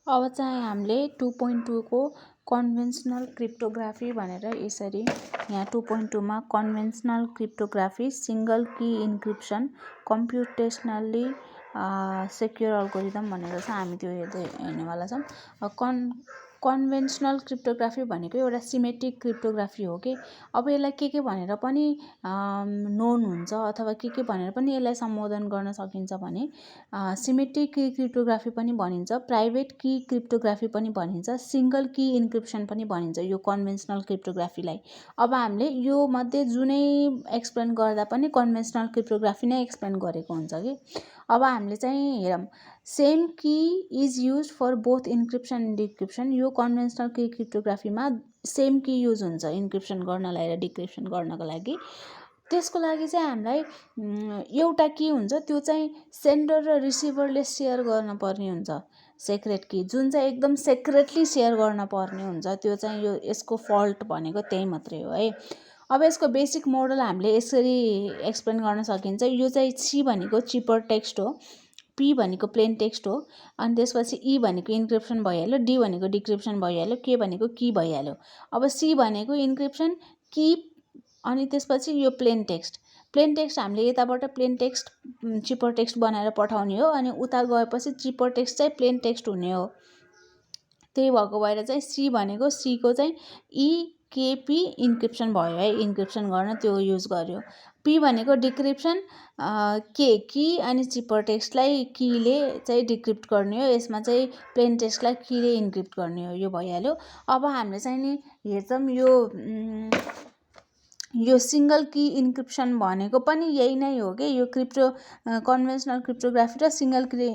अब चाहिँ हामीले 2.2 को कन्भेन्सनल क्रिप्टोग्राफी भनेर यसरी यहाँ 2.2 मा कन्भेन्सनल क्रिप्टोग्राफी सिंगल की इन्क्रिप्सन कम्प्युटेसनली सेक्योर अल्गोरिदम भनेर चाहिँ हामी त्यो हेर्नेवाला छौँ। कन्भेन्सनल क्रिप्टोग्राफी भनेको एउटा सिमेट्रिक क्रिप्टोग्राफी हो कि अब यसलाई के भनेर पनि नोन हुन्छ अथवा के भनेर पनि यसलाई सम्बोधन गर्न सकिन्छ भने सिमेट्रिक की क्रिप्टोग्राफी पनि भनिन्छ, प्राइभेट की क्रिप्टोग्राफी पनि भनिन्छ, सिंगल की इन्क्रिप्सन पनि भनिन्छ यो कन्भेन्सनल क्रिप्टोग्राफीलाई। अब हामीले यो मध्ये जुनै एक्सप्लेन गर्दा पनि कन्भेन्सनल क्रिप्टोग्राफी नै एक्सप्लेन गरेको हुन्छ कि। अब हामीले चाहिँ हेरौँ, same key is use for both encryption and decryption. यो कन्भेन्सनल की क्रिप्टोग्राफीमा सेम की युज हुन्छ इन्क्रिप्सन गर्नलाई र डिक्रिप्सन गर्नको लागि। त्यसको लागि चाहिँ हामीलाई एउटा की हुन्छ, त्यो चाहिँ सेन्डर र रिसिभरले सेयर गर्न पर्ने हुन्छ, सेक्रेट की, जुन चाहिँ एकदम सेक्रेटली सेयर गर्न पर्ने हुन्छ। त्यो चाहिँ यो यसको फल्ट भनेको त्यही मात्रै हो है। अब यसको बेसिक मोडल हामीले यसरी एक्सप्लेन गर्न सकिन्छ। यो चाहिँ सी भनेको चिपर टेक्स्ट हो, पी भनेको प्लेन टेक्स्ट हो, अनि त्यसपछि ई भनेको इन्क्रिप्सन भइहाल्यो, डी भनेको डिक्रिप्सन भइहाल्यो, के भनेको की भइहाल्यो। अब सी भनेको इन्क्रिप्सन, की, अनि त्यसपछि यो प्लेन टेक्स्ट हामीले यताबाट प्लेन टेक्स्ट चिपर टेक्स्ट बनाएर पठाउने हो, अनि उता गएपछि चिपर टेक्स्ट चाहिँ प्लेन टेक्स्ट हुने हो। त्यही भएको भएर चाहिँ सी भनेको सीको चाहिँ केपी इन्क्रिप्सन भयो है, इन्क्रिप्सन गर्न त्यो युज गर्यो। पी भनेको डिक्रिप्सन, के की अनि चिपर टेक्स्टलाई कीले चाहिँ डिक्रिप्ट गर्ने हो, यसमा चाहिँ प्लेन टेक्स्टलाई कीले इन्क्रिप्ट गर्ने हो, यो भइहाल्यो। अब हामीले चाहिँ नि हेर्छौँ यो सिंगल की इन्क्रिप्सन भनेको पनि यही नै हो कि यो कन्भेन्सनल क्रिप्टोग्राफी र सिंगल की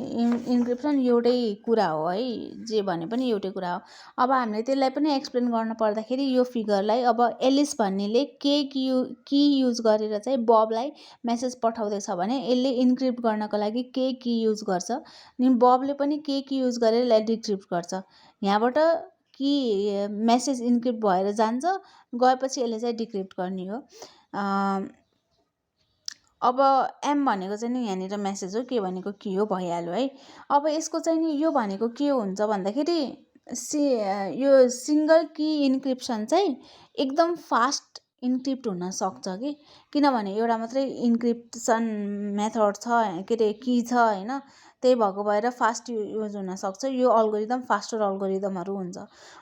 इन्क्रिप्सन एउटै कुरा हो है, जे भने पनि एउटै कुरा हो। अब हामीले त्यसलाई पनि एक्सप्लेन गर्न पर्दाखेरि यो फिगरलाई, अब एलिस भन्नेले की युज गरेर चाहिँ बबलाई मेसेज पठाउँदैछ भने यसले इन्क्रिप्ट गर्नको लागि के की युज गर्छ, अनि बबले पनि के की युज गरेर यसलाई डिक्रिप्ट गर्छ। यहाँबाट कि मेसेज इन्क्रिप्ट भएर जान्छ, गएपछि यसले चाहिँ डिक्रिप्ट गर्ने हो। अब एम भनेको चाहिँ नि यहाँनिर मेसेज हो, के भनेको की हो, भइहाल्यो है। अब यसको चाहिँ नि यो भनेको के हुन्छ भन्दाखेरि यो सिंगल की इन्क्रिप्सन चाहिँ एकदम फास्ट इन्क्रिप्ट हुन सक्छ कि, किनभने एउटा मात्रै इन्क्रिप्सन मेथड छ, के अरे की छ होइन, त्यही भएको भएर फास्ट युज हुन सक्छ। यो अल्गोरिदम फास्टर अल्गोरिदमहरू हुन्छ।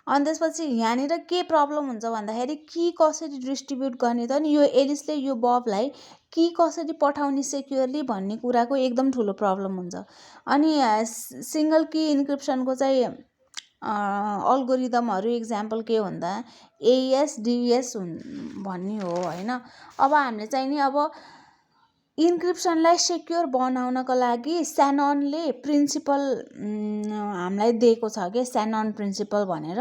अनि त्यसपछि यहाँनिर के प्रब्लम हुन्छ भन्दाखेरि की कसरी डिस्ट्रिब्युट गर्ने त नि, यो एलिसले यो बबलाई की कसरी पठाउने सेक्युरली भन्ने कुराको एकदम ठुलो प्रब्लम हुन्छ। अनि सिंगल की इन्क्रिप्सनको चाहिँ अल्गोरिदमहरू इक्जाम्पल के भन्दा एएस डिएस भन्ने हो होइन। अब हामीले चाहिँ नि अब इन्क्रिप्सनलाई सेक्योर बनाउनको लागि स्याननले प्रिन्सिपल हामीलाई दिएको छ कि, स्यानन प्रिन्सिपल भनेर।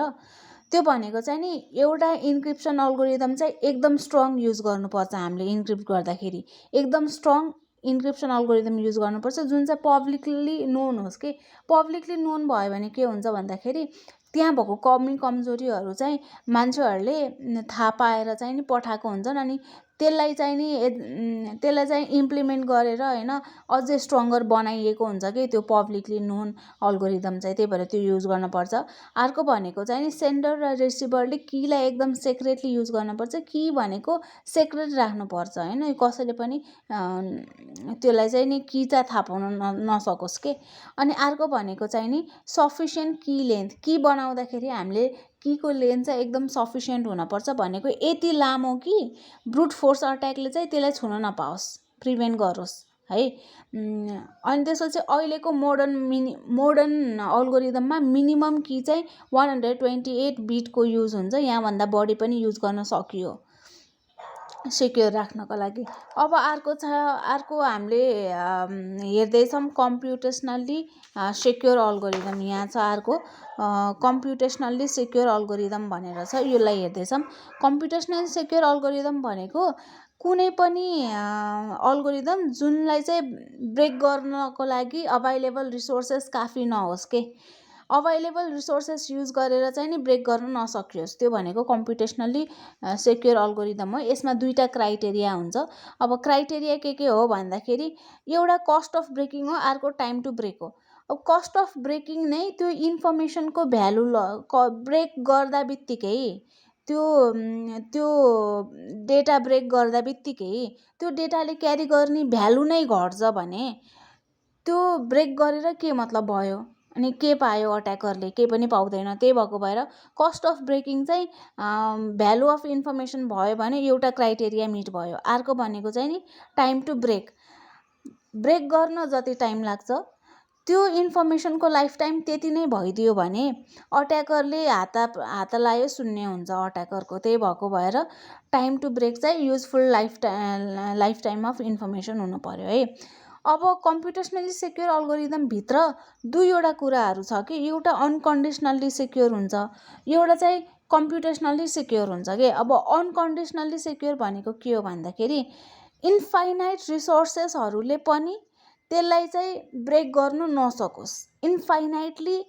त्यो भनेको चाहिँ नि एउटा इन्क्रिप्सन अल्गोरिदम चाहिँ एकदम स्ट्रङ युज गर्नुपर्छ हामीले इन्क्रिप्ट गर्दाखेरि, एकदम स्ट्रङ इन्क्रिप्सन अल्गोरिदम युज गर्नुपर्छ जुन चाहिँ पब्लिकली नोन होस् कि। पब्लिकली नोन भयो भने के हुन्छ भन्दाखेरि त्यहाँ भएको कमी कमजोरीहरू चाहिँ मान्छेहरूले थाहा पाएर चाहिँ नि पठाएको हुन्छन्, अनि त्यसलाई चाहिँ इम्प्लिमेन्ट गरेर होइन अझै स्ट्रङ्गर बनाइएको हुन्छ कि त्यो पब्लिकली नोन अल्गोरिदम चाहिँ, त्यही भएर त्यो युज गर्नुपर्छ। अर्को भनेको चाहिँ नि सेन्डर र रिसिभरले कीलाई एकदम सेक्रेटली युज गर्नुपर्छ, की भनेको सेक्रेट राख्नुपर्छ होइन, कसैले पनि त्यसलाई चाहिँ नि की चाहिँ थाहा पाउन नसकोस् के। अनि अर्को भनेको चाहिँ नि सफिसियन्ट की लेन्थ, की बनाउँदाखेरि हामीले कीको लेन्थ चाहिँ एकदम सफिसियन्ट हुनपर्छ, भनेको यति लामो कि ब्रुट फोर्स अट्याकले चाहिँ त्यसलाई छुन नपाओस्, प्रिभेन्ट गरोस् है। अनि त्यसपछि अहिलेको मोडर्न अल्गोरिदममा मिनिमम की चाहिँ 128 बिटको युज हुन्छ, यहाँभन्दा बढी पनि युज गर्न सकियो सेक्योर राख्नको लागि। अब अर्को हामीले हेर्दैछौँ कम्प्युटेसनल्ली सेक्योर अल्गोरिदम। यहाँ छ अर्को कम्प्युटेसनल्ली सेक्योर अल्गोरिदम भनेर छ, यसलाई हेर्दैछौँ। कम्प्युटेसनल सेक्योर अल्गोरिदम भनेको कुनै पनि अल्गोरिदम जुनलाई चाहिँ ब्रेक गर्नको लागि अभाइलेबल रिसोर्सेस काफी नहोस् के, अभाइलेबल रिसोर्सेस युज गरेर चाहिँ नि ब्रेक गर्न नसकियोस्, त्यो भनेको कम्प्युटेसनल्ली सेक्योर अल्गोरिदम हो। यसमा दुईटा क्राइटेरिया हुन्छ। अब क्राइटेरिया के हो भन्दाखेरि एउटा कस्ट अफ ब्रेकिङ हो, अर्को टाइम टु ब्रेक हो। अब कस्ट अफ ब्रेकिङ नै त्यो इन्फर्मेसनको भ्यालु ब्रेक गर्दा बित्तिकै त्यो डेटा ब्रेक गर्दा बित्तिकै त्यो डेटाले क्यारी गर्ने भ्यालु नै घट्छ भने त्यो ब्रेक गरेर के मतलब भयो? अनि के पायो अट्याकरले? केही पनि पाउँदैन। त्यही भएको भएर कस्ट अफ ब्रेकिङ चाहिँ भ्यालु अफ इन्फर्मेसन भयो भने एउटा क्राइटेरिया मिट भयो। अर्को भनेको चाहिँ नि टाइम टु ब्रेक। ब्रेक गर्न जति टाइम लाग्छ त्यो इन्फर्मेसनको लाइफ टाइम त्यति नै भइदियो भने अट्याकरले हात लायो शून्य हुन्छ अट्याकरको। त्यही भएको भएर टाइम टु ब्रेक चाहिँ useful life time of information हुनु पर्यो है। अब कम्प्युटेसनली सेक्योर अल्गोरिदमभित्र दुईवटा कुराहरू छ कि एउटा अनकन्डिसनल्ली सेक्योर हुन्छ, एउटा चाहिँ कम्प्युटेसनल्ली सेक्योर हुन्छ कि। अब अनकन्डिसनल्ली सेक्योर भनेको के हो भन्दाखेरि इन्फाइनाइट रिसोर्सेसहरूले पनि त्यसलाई चाहिँ ब्रेक गर्नु नसकोस्। इन्फाइनाइटली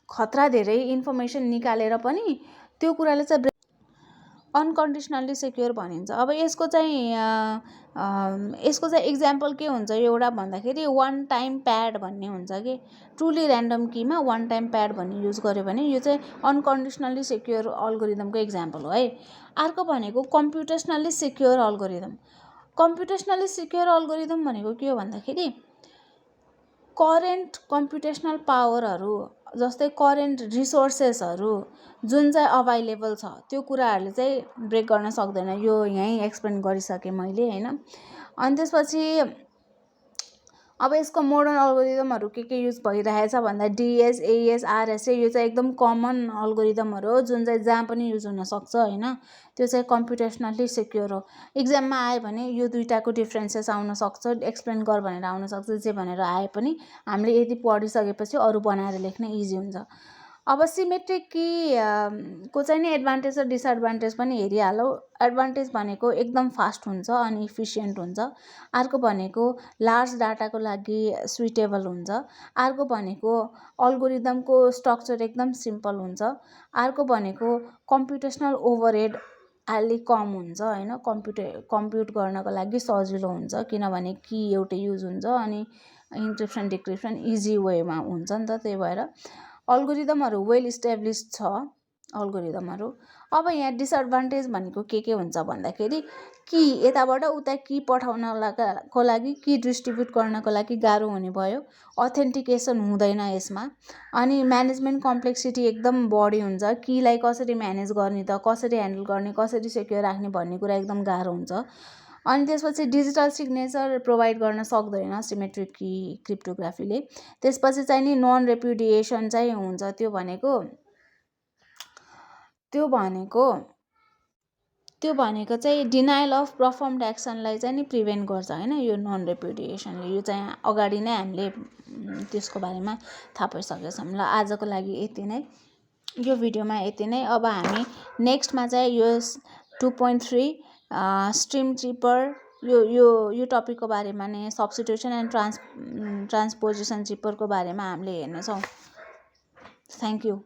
खतरा धेरै इन्फर्मेसन निकालेर पनि त्यो कुराले चाहिँ अनकन्डिसनल्ली सेक्योर भनिन्छ। अब यसको चाहिँ इक्जाम्पल के हुन्छ एउटा भन्दाखेरि वान टाइम प्याड भन्ने हुन्छ कि ट्रुली ऱ्यान्डम कीमा वान टाइम प्याड भन्ने युज गर्यो भने यो चाहिँ अनकन्डिसनल्ली सेक्योर अल्गोरिदमको इक्जाम्पल हो है। अर्को भनेको कम्प्युटेसनल्ली सेक्योर अल्गोरिदम। कम्प्युटेसनल्ली सेक्योर अल्गोरिदम भनेको के हो भन्दाखेरि करेन्ट कम्प्युटेसनल पावरहरू जस्तै करेन्ट रिसोर्सेसहरू जुन चाहिँ अभाइलेबल छ त्यो कुराहरूले चाहिँ ब्रेक गर्न सक्दैन। यो यहीँ एक्सप्लेन गरिसकेँ मैले होइन। अनि त्यसपछि अब यसको मोडर्न अल्गोरिदमहरू के युज भइरहेछ भन्दा डिएस, एएस, आरएसए यो चाहिँ एकदम कमन अल्गोरिदमहरू हो जुन चाहिँ जहाँ पनि युज हुनसक्छ होइन। त्यो चाहिँ कम्प्युटेसनल्ली सेक्योर हो। इक्जाममा आयो भने यो दुईटाको डिफ्रेन्सेस आउन सक्छ, एक्सप्लेन गर भनेर आउन सक्छ, जे भनेर आए पनि हामीले यति पढिसकेपछि अरू बनाएर लेख्न इजी हुन्छ। अब सिमेट्रिक की को चाहिँ नि एडभान्टेज र डिसएडभान्टेज पनि हेरिहालौँ। एडभान्टेज भनेको एकदम फास्ट हुन्छ अनि इफिसियन्ट हुन्छ। अर्को भनेको लार्ज डाटाको लागि सुइटेबल हुन्छ। अर्को भनेको अल्गोरिदमको स्ट्रक्चर एकदम सिम्पल हुन्छ। अर्को भनेको कम्प्युटेसनल ओभरहेड अलिक कम हुन्छ होइन। कम्प्युट गर्नको लागि सजिलो हुन्छ किनभने की एउटै युज हुन्छ अनि इन्क्रिप्सन डिक्रिप्सन इजी वेमा हुन्छ नि त। त्यही भएर अल्गोरिदमहरू वेल इस्टाब्लिस्ड छ अल्गोरिदमहरू। अब यहाँ डिसएडभान्टेज भनेको के हुन्छ भन्दाखेरि की यताबाट उता की पठाउनको लागि की डिस्ट्रिब्युट गर्नको लागि गाह्रो हुने भयो। अथेन्टिकेसन हुँदैन यसमा। अनि म्यानेजमेन्ट कम्प्लेक्सिटी एकदम बढी हुन्छ। कीलाई कसरी म्यानेज गर्ने त, कसरी ह्यान्डल गर्ने, कसरी सेक्योर राख्ने भन्ने कुरा एकदम गाह्रो हुन्छ। अनि त्यसपछि डिजिटल सिग्नेचर प्रोभाइड गर्न सक्दैन सिमेट्रिक की क्रिप्टोग्राफीले। त्यसपछि चाहिँ नि नन रेप्युडिएसन चाहिँ हुन्छ। त्यो भनेको चाहिँ डिनायल अफ पर्फर्मड एक्सनलाई चाहिँ नि प्रिभेन्ट गर्छ होइन यो नन रेप्युडिएसनले। यो चाहिँ अगाडि नै हामीले त्यसको बारेमा थाहा पाइसकेछौँ। ल आजको लागि यति नै, यो भिडियोमा यति नै। अब हामी नेक्स्टमा चाहिँ यो 2.3 स्ट्रिम ट्रिपर यो टपिकको बारेमा नै सब्स्टिट्युसन एन्ड ट्रान्सपोजिसन ट्रिपरको बारेमा हामीले हेर्नेछौँ। Thank you.